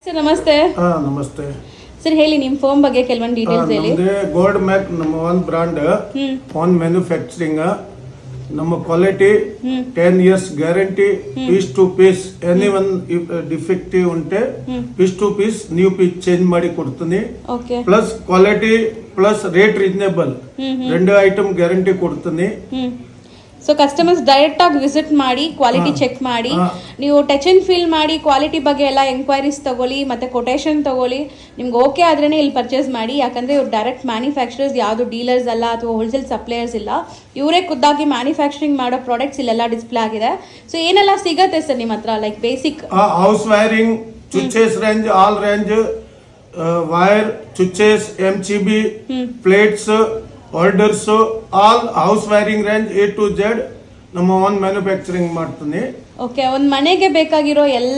Sir ನಮಸ್ತೆ. ನಮಸ್ತೆ sir ಹೇಳಿ ನಿಮ್ಮ ಫೋನ್ ಬಗ್ಗೆ ಕೆಲವೊಂದು ಡೀಟೇಲ್ಸ್ ಹೇಳಿ. ಗೋಲ್ಡ್ ಮ್ಯಾಕ್ ನಮ್ಮ ಒನ್ ಬ್ರಾಂಡ್ ಫೋನ್ ಮ್ಯಾನುಫ್ಯಾಕ್ಚರಿಂಗ್ ನಮ್ಮ quality 10 years guarantee piece to piece any one defective ಉಂಟೆ piece to piece new piece change ಮಾಡಿ ಕೊಡ್ತೀನಿ. Plus quality plus rate reasonable 2 item guarantee ಕೊಡ್ತೀನಿ. ಸೊ ಕಸ್ಟಮರ್ಸ್ ಡೈರೆಕ್ಟ್ ಆಗಿ visit ಮಾಡಿ quality check ಮಾಡಿ, ನೀವು touch and feel ಮಾಡಿ quality ಬಗ್ಗೆ ಎಲ್ಲ ಎಂಕ್ವೈರೀಸ್ ತಗೊಳ್ಳಿ, ಮತ್ತೆ ಕೊಟೇಶನ್ ತಗೊಳ್ಳಿ. ನಿಮ್ಗೆ ಓಕೆ ಆದ್ರೇನೆ ಇಲ್ಲಿ ಪರ್ಚೇಸ್ ಮಾಡಿ. ಯಾಕಂದ್ರೆ ಇವ್ರು ಡೈರೆಕ್ಟ್ ಮ್ಯಾನುಫ್ಯಾಕ್ಚರರ್ಸ್, ಯಾವುದು ಡೀಲರ್ಸ್ ಅಲ್ಲ ಅಥವಾ ಹೋಲ್ಸೇಲ್ ಸಪ್ಲೈಯರ್ಸ್ ಇಲ್ಲ. ಇವರೇ ಖುದ್ದಾಗಿ ಮ್ಯಾನುಫ್ಯಾಕ್ಚರಿಂಗ್ ಮಾಡೋ ಪ್ರಾಡಕ್ಟ್ಸ್ ಇಲ್ಲೆಲ್ಲ ಡಿಸ್ಪ್ಲೇ ಆಗಿದೆ. ಸೊ ಏನೆಲ್ಲ ಸಿಗತ್ತೆ ಸರ್ ನಿಮ್ಮ ಹತ್ರ? Like basic house wiring, switches range, all range, wire, switches, MCB, plates, orders, all house wiring range A to Z ನಮ್ಮ ಓನ್ ಮ್ಯಾನುಫ್ಯಾಕ್ಚರಿಂಗ್ ಮಾಡ್ತೀನಿ. ಓಕೆ, ಒಂದು ಮನೆಗೆ ಬೇಕಾಗಿರೋ ಎಲ್ಲ